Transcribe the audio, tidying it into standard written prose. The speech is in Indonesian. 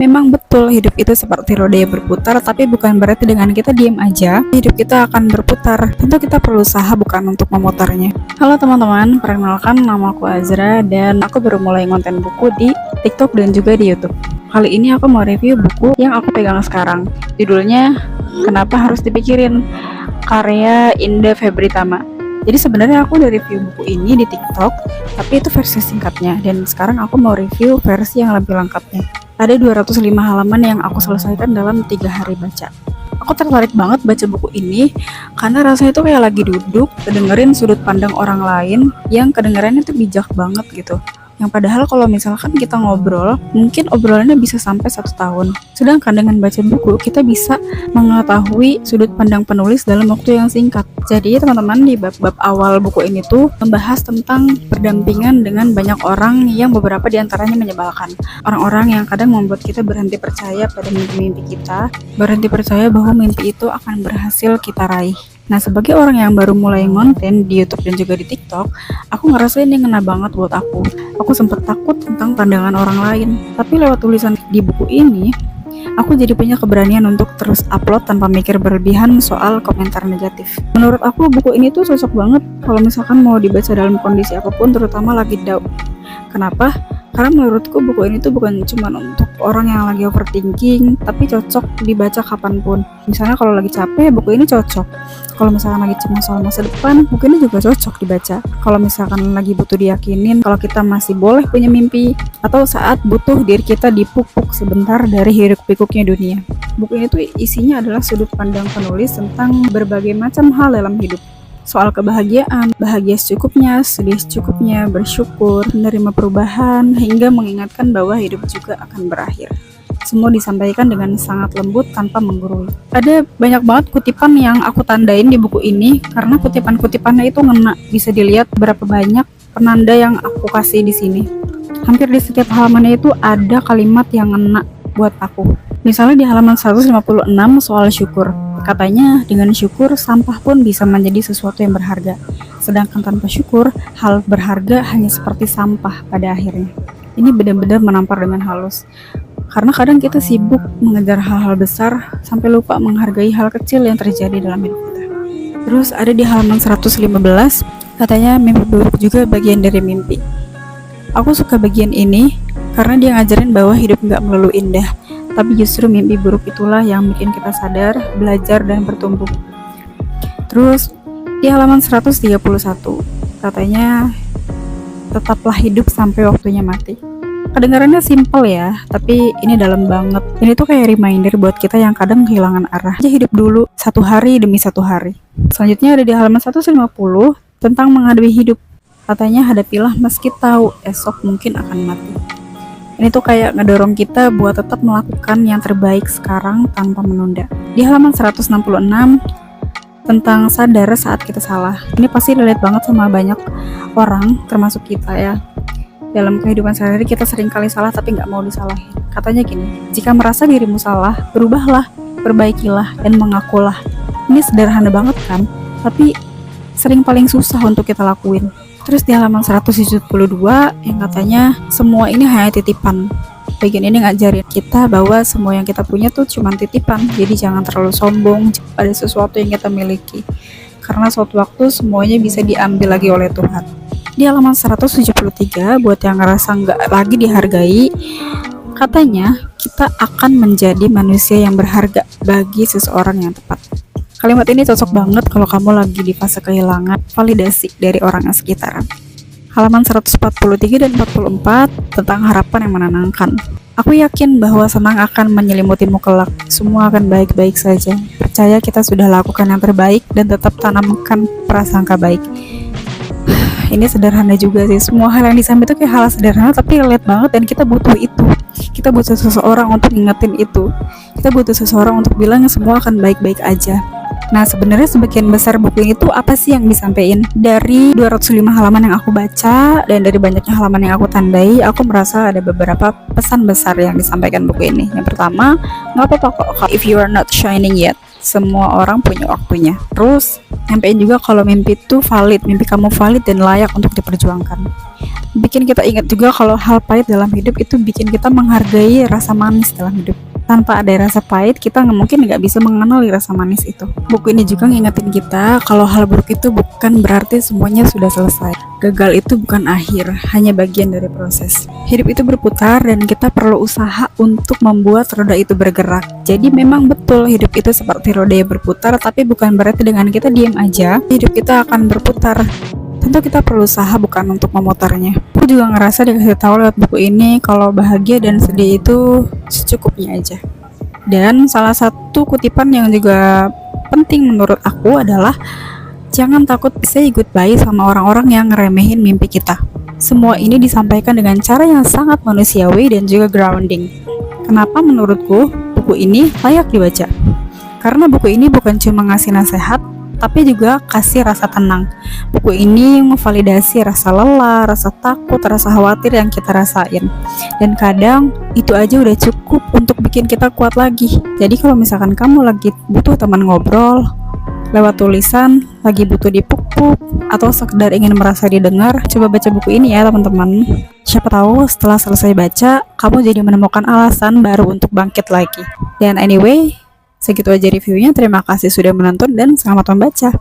Memang betul hidup itu seperti roda yang berputar, tapi bukan berarti dengan kita diam aja, hidup kita akan berputar. Tentu kita perlu usaha bukan untuk memutarnya. Halo teman-teman, perkenalkan nama aku Azra dan aku baru mulai konten buku di TikTok dan juga di YouTube. Kali ini aku mau review buku yang aku pegang sekarang. Judulnya Kenapa Harus Dipikirin, karya Indah Febritama. Jadi sebenarnya aku udah review buku ini di TikTok, tapi itu versi singkatnya, dan sekarang aku mau review versi yang lebih lengkapnya. Ada 205 halaman yang aku selesaikan dalam 3 hari baca. Aku tertarik banget baca buku ini karena rasanya tuh kayak lagi duduk, dengerin sudut pandang orang lain yang kedengarannya tuh bijak banget gitu. Yang padahal kalau misalkan kita ngobrol, mungkin obrolannya bisa sampai 1 tahun. Sedangkan dengan baca buku, kita bisa mengetahui sudut pandang penulis dalam waktu yang singkat. Jadi teman-teman, di bab-bab awal buku ini tuh membahas tentang berdampingan dengan banyak orang yang beberapa diantaranya menyebalkan. Orang-orang yang kadang membuat kita berhenti percaya pada mimpi-mimpi kita, berhenti percaya bahwa mimpi itu akan berhasil kita raih. Nah, sebagai orang yang baru mulai ngonten di YouTube dan juga di TikTok, aku ngerasa ini ngena banget buat aku. Aku sempat takut tentang pandangan orang lain, tapi lewat tulisan di buku ini, aku jadi punya keberanian untuk terus upload tanpa mikir berlebihan soal komentar negatif. Menurut aku, buku ini tuh cocok banget kalau misalkan mau dibaca dalam kondisi apapun, terutama lagi down. Kenapa? Karena menurutku buku ini tuh bukan cuma untuk orang yang lagi overthinking, tapi cocok dibaca kapanpun. Misalnya kalau lagi capek, buku ini cocok. Kalau misalkan lagi cemas soal masa depan, buku ini juga cocok dibaca. Kalau misalkan lagi butuh diyakinin kalau kita masih boleh punya mimpi, atau saat butuh diri kita dipupuk sebentar dari hiruk-pikuknya dunia. Buku ini tuh isinya adalah sudut pandang penulis tentang berbagai macam hal dalam hidup. Soal kebahagiaan, bahagia secukupnya, sedih secukupnya, bersyukur, menerima perubahan, hingga mengingatkan bahwa hidup juga akan berakhir. Semua disampaikan dengan sangat lembut tanpa menggurui. Ada banyak banget kutipan yang aku tandain di buku ini, karena kutipan-kutipannya itu ngena. Bisa dilihat berapa banyak penanda yang aku kasih di sini. Hampir di setiap halamannya itu ada kalimat yang ngena buat aku. Misalnya di halaman 156 soal syukur. Katanya, dengan syukur, sampah pun bisa menjadi sesuatu yang berharga. Sedangkan tanpa syukur, hal berharga hanya seperti sampah pada akhirnya. Ini benar-benar menampar dengan halus. Karena kadang kita sibuk mengejar hal-hal besar, sampai lupa menghargai hal kecil yang terjadi dalam hidup kita. Terus ada di halaman 115, katanya mimpi buruk juga bagian dari mimpi. Aku suka bagian ini, karena dia ngajarin bahwa hidup nggak melulu indah. Tapi justru mimpi buruk itulah yang bikin kita sadar, belajar, dan bertumbuh. Terus di halaman 131 katanya, tetaplah hidup sampai waktunya mati. Kedengarannya simple ya, tapi ini dalam banget. Ini tuh kayak reminder buat kita yang kadang kehilangan arah. Aja hidup dulu, satu hari demi satu hari. Selanjutnya ada di halaman 150 tentang menghadapi hidup. Katanya, hadapilah meski tahu esok mungkin akan mati. Ini tuh kayak ngedorong kita buat tetap melakukan yang terbaik sekarang tanpa menunda. Di halaman 166 tentang sadar saat kita salah. Ini pasti relate banget sama banyak orang, termasuk kita ya. Dalam kehidupan sehari-hari kita sering kali salah tapi nggak mau disalahin. Katanya gini, jika merasa dirimu salah, berubahlah, perbaikilah, dan mengakulah. Ini sederhana banget kan, tapi sering paling susah untuk kita lakuin. Terus di halaman 172 yang katanya semua ini hanya titipan. Bagian ini ngajarin kita bahwa semua yang kita punya tuh cuma titipan. Jadi jangan terlalu sombong pada sesuatu yang kita miliki. Karena suatu waktu semuanya bisa diambil lagi oleh Tuhan. Di halaman 173 buat yang ngerasa nggak lagi dihargai, katanya kita akan menjadi manusia yang berharga bagi seseorang yang tepat. Kalimat ini cocok banget kalau kamu lagi di fase kehilangan validasi dari orang yang sekitaran. Halaman 143 dan 44 tentang harapan yang menenangkan. Aku yakin bahwa senang akan menyelimutimu kelak. Semua akan baik-baik saja. Percaya kita sudah lakukan yang terbaik dan tetap tanamkan prasangka baik. Ini sederhana juga sih. Semua hal yang disampaikan itu kayak hal sederhana tapi relate banget, dan kita butuh itu. Kita butuh seseorang untuk ngingetin itu. Kita butuh seseorang untuk bilang semua akan baik-baik aja. Nah, sebenarnya sebagian besar buku itu apa sih yang disampaikan? Dari 205 halaman yang aku baca dan dari banyaknya halaman yang aku tandai, aku merasa ada beberapa pesan besar yang disampaikan buku ini. Yang pertama, nggak apa-apa kok if you are not shining yet. Semua orang punya waktunya. Terus, nyampein juga kalau mimpi itu valid, mimpi kamu valid dan layak untuk diperjuangkan. Bikin kita ingat juga kalau hal pahit dalam hidup itu bikin kita menghargai rasa manis dalam hidup. Tanpa ada rasa pahit, kita mungkin nggak bisa mengenali rasa manis itu. Buku ini juga ngingetin kita kalau hal buruk itu bukan berarti semuanya sudah selesai. Gagal itu bukan akhir, hanya bagian dari proses. Hidup itu berputar dan kita perlu usaha untuk membuat roda itu bergerak. Jadi memang betul hidup itu seperti roda yang berputar, tapi bukan berarti dengan kita diam aja, hidup kita akan berputar. Tentu kita perlu usaha bukan untuk memutarnya. Aku juga ngerasa dikasih tahu lewat buku ini kalau bahagia dan sedih itu secukupnya aja. Dan salah satu kutipan yang juga penting menurut aku adalah jangan takut say goodbye sama orang-orang yang ngeremehin mimpi kita. Semua ini disampaikan dengan cara yang sangat manusiawi dan juga grounding. Kenapa menurutku buku ini layak dibaca? Karena buku ini bukan cuma ngasih nasihat, tapi juga kasih rasa tenang. Buku ini memvalidasi rasa lelah, rasa takut, rasa khawatir yang kita rasain. Dan kadang itu aja udah cukup untuk bikin kita kuat lagi. Jadi kalau misalkan kamu lagi butuh teman ngobrol lewat tulisan, lagi butuh dipuk-puk, atau sekedar ingin merasa didengar, coba baca buku ini ya teman-teman. Siapa tahu setelah selesai baca, kamu jadi menemukan alasan baru untuk bangkit lagi. Dan anyway, segitu aja reviewnya. Terima kasih sudah menonton dan selamat membaca.